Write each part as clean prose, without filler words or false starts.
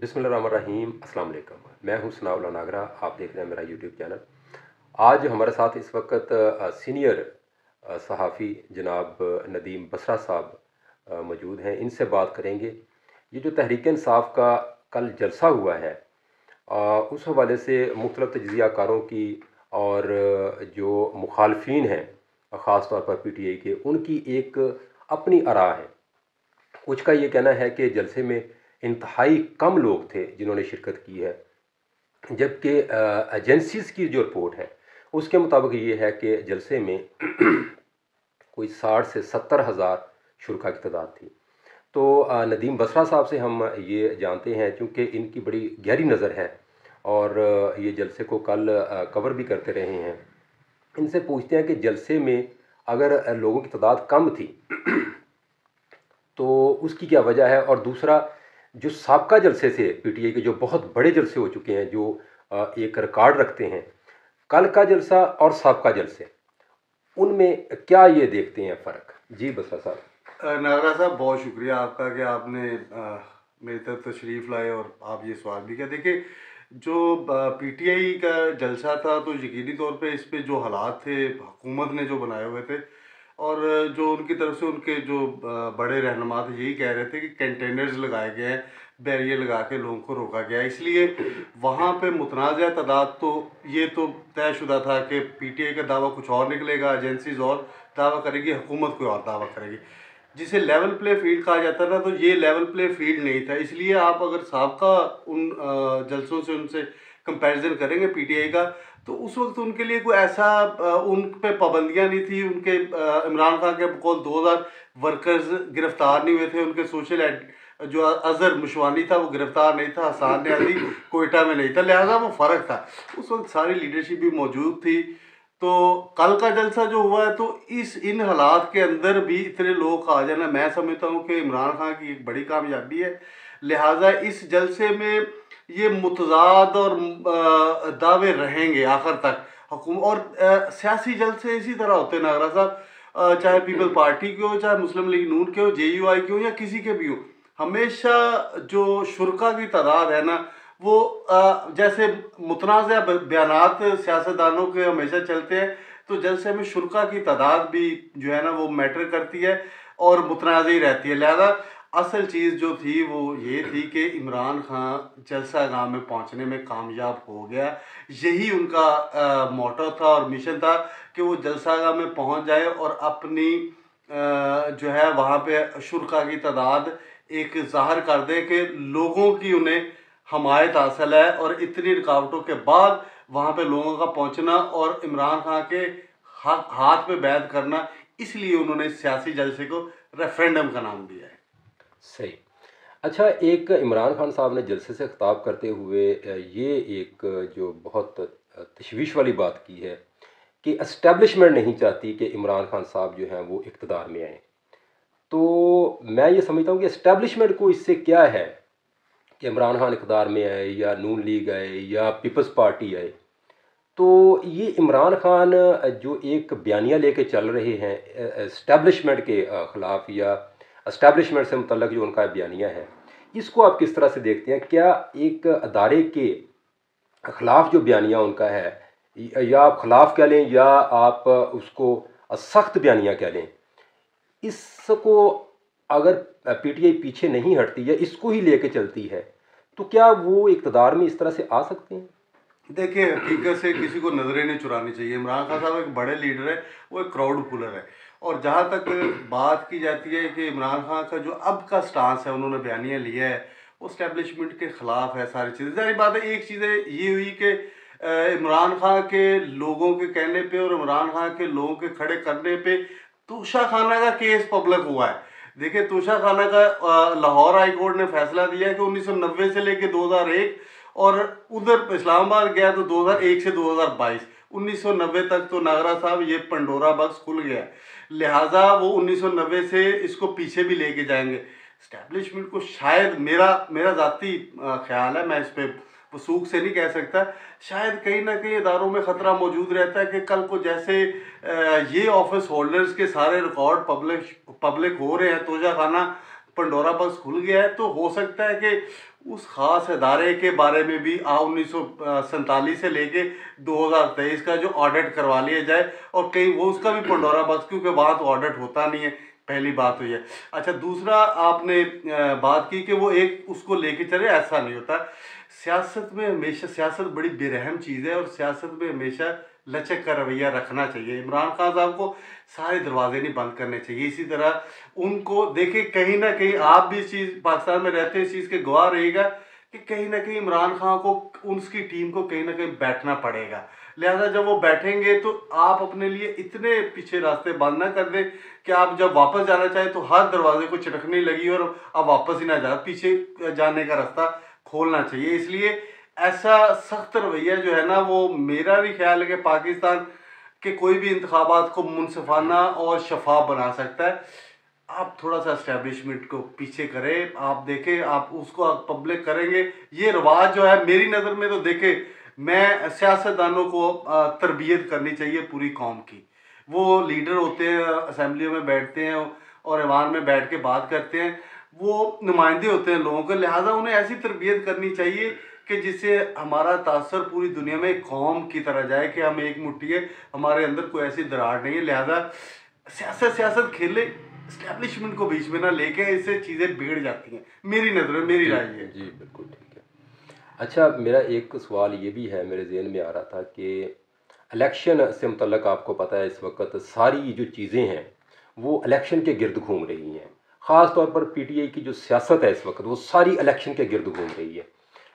बिस्मिल्लाहिर्रहमानिर्रहीम। अस्सलाम वालेकुम। मैं हूं सनाउल्लाह नागरा। आप देख रहे हैं मेरा यूट्यूब चैनल। आज हमारे साथ इस वक्त सीनियर सहाफ़ी जनाब नदीम बसरा साहब मौजूद हैं। इनसे बात करेंगे। ये जो तहरीक इंसाफ का कल जलसा हुआ है, उस हवाले से मुख्तलिफ़ तजज़ियाकारों की और जो मुखालफीन हैं ख़ास तौर पर PTI के, उनकी एक अपनी आरा है। कुछ का ये कहना है कि जलसे में इंतहाई कम लोग थे जिन्होंने शिरकत की है, जबकि एजेंसीज़ की जो रिपोर्ट है उसके मुताबिक ये है कि जलसे में कोई 60 से 70 हज़ार शुरका की तादाद थी। तो नदीम बसरा साहब से हम ये जानते हैं, चूँकि इनकी बड़ी गहरी नज़र है और ये जलसे को कल कवर भी करते रहे हैं। इनसे पूछते हैं कि जलसे में अगर लोगों की तादाद कम थी तो उसकी क्या वजह है, और दूसरा जो साबका जलसे थे PTI के, जो बहुत बड़े जलसे हो चुके हैं, जो एक रिकॉर्ड रखते हैं, कल का जलसा और साबका जलसे, उनमें क्या ये देखते हैं फ़र्क? जी बसरा साहब। नागरा साहब, बहुत शुक्रिया आपका कि आपने मेरी तरफ तशरीफ़ लाए और आप ये सवाल भी किया। देखिए, जो PTI का जलसा था तो यकीनी तौर पे इस पे जो हालात थे हुकूमत ने जो बनाए हुए थे, और जो उनकी तरफ से उनके जो बड़े रहनुमा थे यही कह रहे थे कि कंटेनर्स लगाए गए हैं, बैरियर लगा के लोगों को रोका गया है, इसलिए वहाँ पे मुतनाज़ तादाद तो ये तो तयशुदा था कि PTI का दावा कुछ और निकलेगा, एजेंसीज और दावा करेगी, हुकूमत कोई और दावा करेगी, जिसे लेवल प्ले फील्ड कहा जाता था। तो ये लेवल प्ले फील्ड नहीं था, इसलिए आप अगर साबका उन जलसों से उनसे कंपैरिजन करेंगे PTI का, तो उस वक्त उनके लिए कोई ऐसा उन पे पाबंदियां नहीं थी। उनके इमरान खान के बकौल 2000 वर्कर्स गिरफ्तार नहीं हुए थे, उनके सोशल जो अजहर मुशवानी था वो गिरफ्तार नहीं था, हसान न्याजी कोयटा में नहीं था, लिहाजा वो फ़र्क था। उस वक्त सारी लीडरशिप भी मौजूद थी। तो कल का जलसा जो हुआ है, तो इन हालात के अंदर भी इतने लोग आ जाना, मैं समझता हूँ कि इमरान खान की एक बड़ी कामयाबी है। लिहाजा इस जलसे में ये मुतजाद और दावे रहेंगे आखिर तक। हुकूमत और सियासी जलसे इसी तरह होते हैं नागरा साहब, चाहे पीपल पार्टी के हो, चाहे मुस्लिम लीग नून के हो, JUI के हो, या किसी के भी हो, हमेशा जो शुरका की तादाद है ना, वो जैसे मुतनाज़ बयानात सियासतदानों के हमेशा चलते हैं, तो जलसे में शुरका की तादाद भी जो है ना वो मैटर करती है और मुतनाज़ ही रहती है। लिहाजा असल चीज़ जो थी वो ये थी कि इमरान खान जलसा गाह में पहुंचने में कामयाब हो गया। यही उनका मोटो था और मिशन था कि वो जलसा गाह में पहुंच जाए और अपनी जो है वहाँ पे शुरका की तादाद एक ज़ाहिर कर दे कि लोगों की उन्हें हमायत हासिल है। और इतनी रुकावटों के बाद वहाँ पे लोगों का पहुँचना और इमरान खान के हाथ पे बैत करना, इसलिए उन्होंने सियासी जलसे को रेफरेंडम का नाम दिया है। सही। अच्छा, एक इमरान खान साहब ने जलसे से खिताब करते हुए ये एक जो बहुत तशवीश वाली बात की है कि एस्टेब्लिशमेंट नहीं चाहती कि इमरान खान साहब जो हैं वो इक़्तिदार में आएँ। तो मैं ये समझता हूँ कि एस्टेब्लिशमेंट को इससे क्या है कि इमरान खान इक़्तिदार में आए या नून लीग आए या पीपल्स पार्टी आए, तो ये इमरान खान जो एक बयानिया लेके चल रहे हैं एस्टेब्लिशमेंट के ख़िलाफ़, या एस्टेब्लिशमेंट से मुतल्लक जो उनका बयानिया है, इसको आप किस तरह से देखते हैं? क्या एक अदारे के ख़िलाफ़ जो बयानिया उनका है, या आप ख़िलाफ़ कह लें या आप उसको सख्त बयानिया कह लें, इसको अगर PTI पीछे नहीं हटती या इसको ही लेके चलती है, तो क्या वो इक़्तिदार में इस तरह से आ सकते हैं? देखिए, हकीकत से किसी को नजरें नहीं चुरानी चाहिए। इमरान खान साहब एक बड़े लीडर है, वो एक क्राउड पुलर है। और जहाँ तक बात की जाती है कि इमरान खान का जो अब का स्टांस है, उन्होंने बयानिया लिया है, वो स्टैब्लिशमेंट के ख़िलाफ़ है सारी चीज़ें। सारी बात है, एक चीज़ ये हुई कि इमरान खान के लोगों के कहने पे और इमरान खान के लोगों के खड़े करने पे तोशा खाना का केस पब्लिक हुआ है। देखिए, तोशा खाना का लाहौर हाई कोर्ट ने फैसला दिया है कि 1990 से लेकर 2001, और उधर इस्लामाबाद गया तो 2001 से 2022, 1990 तक तो नागरा साहब ये पंडोरा बॉक्स खुल गया। लिहाजा वो 1990 से इसको पीछे भी लेके जाएंगे। स्टैब्लिशमेंट को शायद मेरा मेरा ज़ाती ख्याल है, मैं इस पर वसूख से नहीं कह सकता, शायद कहीं ना कहीं इदारों में ख़तरा मौजूद रहता है कि कल को जैसे ये ऑफिस होल्डर्स के सारे रिकॉर्ड पब्लिक हो रहे हैं, तोशा खाना पंडोरा बॉक्स खुल गया है, तो हो सकता है कि उस ख़ास अदारे के बारे में भी 1947 से लेके 2023 का जो ऑडिट करवा लिया जाए, और कहीं वो उसका भी पंडोरा बॉक्स, क्योंकि वहाँ तो ऑडिट होता नहीं है, पहली बात तो ये। अच्छा, दूसरा आपने बात की कि वो एक उसको लेके चले, ऐसा नहीं होता। सियासत में हमेशा, सियासत बड़ी बेरहम चीज़ है और सियासत में हमेशा लचक का रवैया रखना चाहिए। इमरान खान साहब को सारे दरवाजे नहीं बंद करने चाहिए। इसी तरह उनको देखिए, कहीं ना कहीं आप भी इस चीज़, पाकिस्तान में रहते हैं, इस चीज़ के गवाह रहिएगा कि कहीं ना कहीं इमरान खान को, उसकी टीम को कहीं ना कहीं बैठना पड़ेगा। लिहाजा जब वो बैठेंगे तो आप अपने लिए इतने पीछे रास्ते बंद ना कर दें कि आप जब वापस जाना चाहें तो हर दरवाजे को चटकने लगी और आप वापस ही ना जा, पीछे जाने का रास्ता खोलना चाहिए। इसलिए ऐसा सख्त रवैया जो है ना, वो मेरा भी ख्याल है कि पाकिस्तान के कोई भी इंतखाबात को मुनसिफाना और शफाफ बना सकता है। आप थोड़ा सा इस्टेब्लिशमेंट को पीछे करें, आप देखें, आप उसको आप पब्लिक करेंगे। ये रिवाज जो है मेरी नज़र में, तो देखें, मैं सियासतदानों को तरबियत करनी चाहिए पूरी कौम की। वो लीडर होते हैं, असम्बलियों में बैठते हैं और ऐवान में बैठ के बात करते हैं, वो नुमाइंदे होते हैं लोगों के। लिहाजा उन्हें ऐसी तरबियत करनी चाहिए कि जिससे हमारा तासर पूरी दुनिया में एक कौम की तरह जाए कि हम एक मुट्ठी है, हमारे अंदर कोई ऐसी दरार नहीं है। लिहाजा सियासत सियासत खेले, इस्टेब्लिशमेंट को बीच में ना लेके, इससे चीज़ें बिगड़ जाती हैं, मेरी नज़र में, मेरी जी राय है। जी, बिल्कुल ठीक है। अच्छा, मेरा एक सवाल ये भी है, मेरे ज़हन में आ रहा था कि इलेक्शन से मुतल्लक आपको पता है इस वक्त सारी जो चीज़ें हैं वो इलेक्शन के गिर्द घूम रही हैं। ख़ास तौर पर पीटीआई की जो सियासत है इस वक्त वो सारी इलेक्शन के गिर्द घूम रही है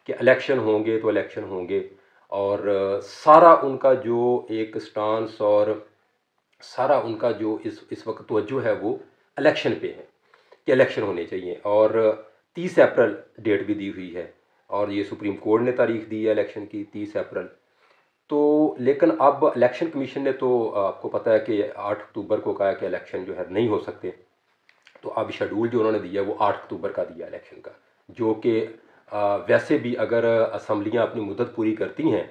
कि इलेक्शन होंगे तो इलेक्शन होंगे, और सारा उनका जो एक स्टांस और सारा उनका जो इस वक्त तवज्जो है वो इलेक्शन पे है कि इलेक्शन होने चाहिए। और 30 अप्रैल डेट भी दी हुई है और ये सुप्रीम कोर्ट ने तारीख दी है इलेक्शन की 30 अप्रैल। तो लेकिन अब इलेक्शन कमीशन ने तो आपको पता है कि 8 अक्टूबर को कहा कि इलेक्शन जो है नहीं हो सकते। तो अब शेड्यूल जो उन्होंने दिया वो 8 अक्टूबर का दिया इलेक्शन का, जो कि वैसे भी अगर असम्बलियाँ अपनी मुद्दत पूरी करती हैं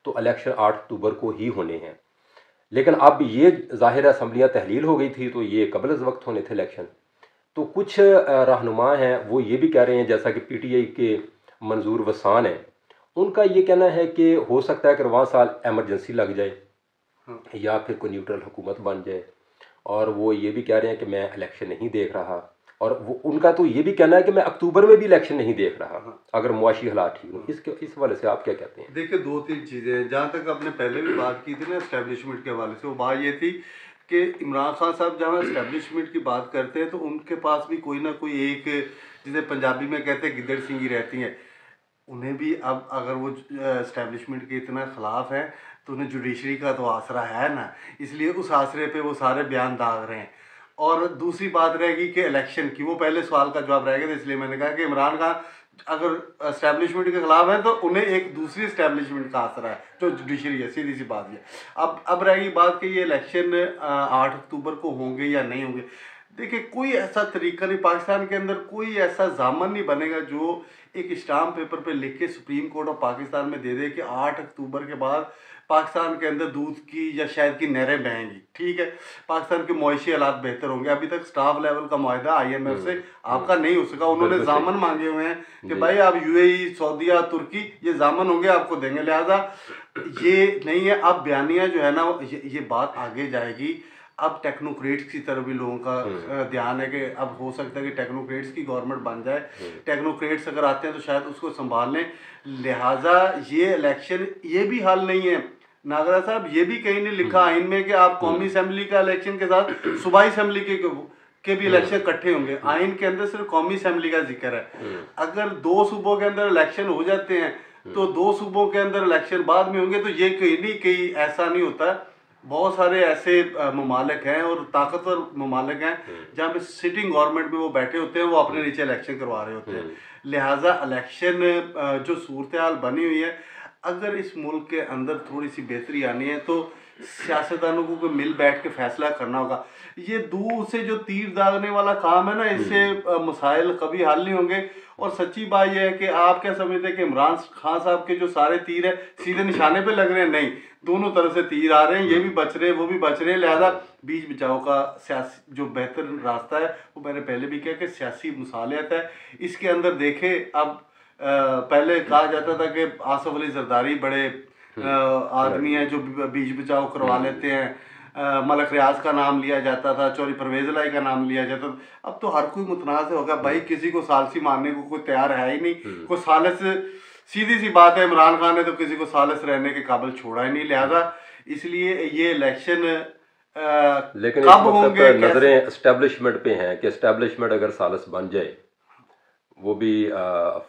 तो इलेक्शन 8 अक्टूबर को ही होने हैं। लेकिन अब ये ज़ाहिर है असम्बलियाँ तहलील हो गई थी तो ये कबल अज़ वक्त होने थे इलेक्शन। तो कुछ रहनुमा हैं वो ये भी कह रहे हैं, जैसा कि पीटीआई के मंजूर वसान हैं, उनका ये कहना है कि हो सकता है कि रवां साल एमरजेंसी लग जाए हाँ, या फिर कोई न्यूट्रल हुकूमत बन जाए। और वो ये भी कह रहे हैं कि मैं इलेक्शन नहीं देख रहा, और वो उनका तो ये भी कहना है कि मैं अक्टूबर में भी इलेक्शन नहीं देख रहा हाँ, अगर मुआशी हालात ठीक हो। इस हवाले से आप क्या कहते हैं? देखिए, दो तीन चीज़ें हैं। जहाँ तक आपने पहले भी बात की थी ना इस्टेब्लिशमेंट के हवाले से, वो बात ये थी कि इमरान खान साहब जहाँ इस्टेब्लिशमेंट की बात करते हैं तो उनके पास भी कोई ना कोई एक, जिसे पंजाबी में कहते हैं, गिद्दड़ सिंगी रहती हैं। उन्हें भी अब अगर वो इस्टेब्लिशमेंट के इतना ख़िलाफ़ है तो उन्हें जुडिशरी का तो आसरा है ना, इसलिए उस आसरे पे वो सारे बयान दाग रहे हैं। और दूसरी बात रहेगी कि इलेक्शन की, वो पहले सवाल का जवाब रह गया था, इसलिए मैंने कहा कि इमरान खान अगर इस्टेब्लिशमेंट के ख़िलाफ़ है तो उन्हें एक दूसरी इस्टेब्लिशमेंट का आसरा है जो जुडिशरी है, सीधी सी बात है। अब रहेगी बात कि ये इलेक्शन 8 अक्टूबर को होंगे या नहीं होंगे। देखिए, कोई ऐसा तरीका नहीं, पाकिस्तान के अंदर कोई ऐसा ज़ामन नहीं बनेगा जो एक स्टाम्प पेपर पे लिख के सुप्रीम कोर्ट ऑफ पाकिस्तान में दे दे कि 8 अक्टूबर के बाद पाकिस्तान के अंदर दूध की या शहद की नहरें बहेंगी। ठीक है, पाकिस्तान के मुआशी हालात बेहतर होंगे। अभी तक स्टाफ लेवल का मुआहदा IMF से आपका नहीं हो सका। उन्होंने बिल्कुल सही। जामन मांगे हुए हैं कि जी। भाई आप UAE, सऊदीया, तुर्की, ये जामन होंगे, आपको देंगे। लिहाजा ये नहीं है। अब बयानिया जो है ना, ये बात आगे जाएगी। अब टेक्नोक्रेट्स की तरफ भी लोगों का ध्यान है कि अब हो सकता है कि टेक्नोक्रेट्स की गवर्नमेंट बन जाए। टेक्नोक्रेट्स अगर आते हैं तो शायद उसको संभाल लें। लिहाजा ये इलेक्शन, ये भी हल नहीं है नागरा साहब, ये भी कहीं नहीं लिखा आइन में कि आप कौमी असम्बली का इलेक्शन के साथ सूबाई असम्बली के भी इलेक्शन इकट्ठे होंगे। आइन के अंदर सिर्फ कौमी असम्बली का जिक्र है। अगर 2 सूबों के अंदर इलेक्शन हो जाते हैं तो 2 सूबों के अंदर इलेक्शन बाद में होंगे, तो ये कहीं नहीं, कहीं ऐसा नहीं होता। बहुत सारे ऐसे ममालिक हैं और ताकतवर ममालिक हैं जहाँ पे सिटिंग गवर्नमेंट में वो बैठे होते हैं, वो अपने नीचे इलेक्शन करवा रहे होते हैं। लिहाजा इलेक्शन जो सूरत हाल बनी हुई है, अगर इस मुल्क के अंदर थोड़ी सी बेहतरी आनी है तो सियासतदानों को मिल बैठ के फैसला करना होगा। ये दूर से जो तीर दागने वाला काम है ना, इससे मसाइल कभी हल नहीं होंगे। और सच्ची बात यह है कि आप क्या समझते हैं कि इमरान खान साहब के जो सारे तीर है सीधे निशाने पे लग रहे हैं? नहीं, दोनों तरफ से तीर आ रहे हैं, ये भी बच रहे हैं, वो भी बच रहे हैं। लिहाजा बीच बचाव का सियासी जो बेहतर रास्ता है, वो मैंने पहले भी कहा कि सियासी मुसालियत है। इसके अंदर देखें, अब पहले कहा जाता था कि आसफ अली जरदारी बड़े आदमी हैं जो बीच बचाव करवा लेते हैं। मलक रियाज का नाम लिया जाता था, चौधरी परवेज लाई का नाम लिया जाता था। अब तो हर कोई मुतनाज़ होगा भाई, किसी को सालसी मानने को कोई तैयार है ही नहीं। कोई सालिस, सीधी सी बात है, इमरान खान ने तो किसी को सालिस रहने के काबिल छोड़ा ही नहीं। लिहाजा इसलिए ये इलेक्शन लेकिन कब इस वक्त होंगे, नज़रें एस्टेब्लिशमेंट पे हैं कि एस्टेब्लिशमेंट अगर सालिस बन जाए, वो भी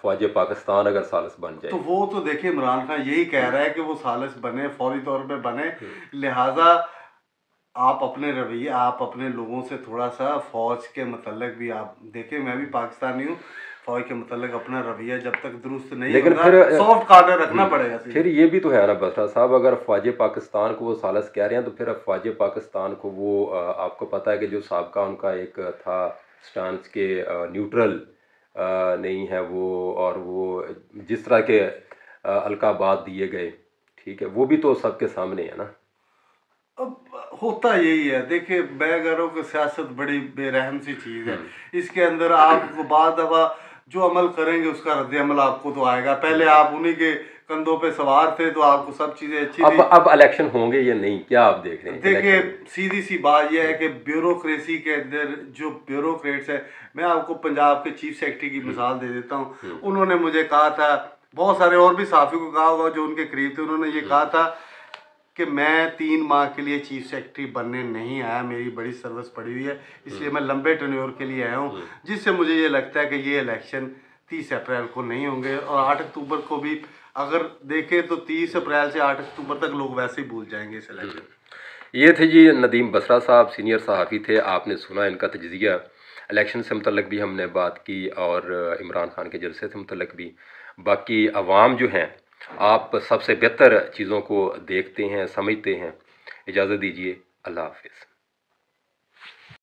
फ़ौज पाकिस्तान अगर सालिस बन जाए, तो वो तो देखिए इमरान खान यही कह रहा है कि वो सालिस बने, फौरी तौर पे बने। लिहाजा आप अपने रवैये, आप अपने लोगों से थोड़ा सा फ़ौज के मतलब भी आप देखिए, मैं भी पाकिस्तानी हूँ, फ़ौज के मतलब अपना रवैया जब तक दुरुस्त नहीं लेकिन होगा, फिर सॉफ्ट कॉर्नर रखना पड़ेगा। फिर ये भी तो है ना बसरा साहब, अगर फ़ौज पाकिस्तान को वो सालिस कह रहे हैं तो फिर फ़ौज पाकिस्तान को वो आपको पता है कि जो साबका उनका एक था स्टांस के न्यूट्रल नहीं है वो, और वो जिस तरह के अलकाबात दिए गए, ठीक है, वो भी तो सबके सामने है ना। अब होता यही है, देखिए मैं कह रहा हूँ कि सियासत बड़ी बेरहम सी चीज़ है। इसके अंदर आप बाद दफा जो अमल करेंगे उसका रद्द अमल आपको तो आएगा। पहले आप उन्हीं के कंधों पे सवार थे तो आपको सब चीज़ें अच्छी थी। अब इलेक्शन होंगे या नहीं, क्या आप देख रहे हैं देखिए इलेक्शन? सीधी सी बात यह है कि ब्यूरोक्रेसी के अंदर जो ब्यूरोक्रेट्स है, मैं आपको पंजाब के चीफ सेक्रेटरी की मिसाल दे देता हूँ। उन्होंने मुझे कहा था, बहुत सारे और भी साफी को कहा होगा जो उनके करीब थे, उन्होंने ये कहा था कि मैं 3 माह के लिए चीफ सेक्रेटरी बनने नहीं आया, मेरी बड़ी सर्विस पड़ी हुई है, इसलिए मैं लंबे टेन्योर के लिए आया हूँ। जिससे मुझे ये लगता है कि ये इलेक्शन 30 अप्रैल को नहीं होंगे, और 8 अक्टूबर को भी अगर देखें तो 30 अप्रैल से 8 अक्टूबर तक लोग वैसे ही भूल जाएंगे इस इलेक्शन। ये थे जी नदीम बसरा साहब, सीनियर सहाफ़ी थे। आपने सुना इनका तजिज़िया, इलेक्शन से मुतल्लिक भी हमने बात की और इमरान खान के जलसे से मुतल्लिक भी। बाकी अवाम जो हैं, आप सबसे बेहतर चीज़ों को देखते हैं, समझते हैं। इजाज़त दीजिए, अल्लाह हाफ़िज़।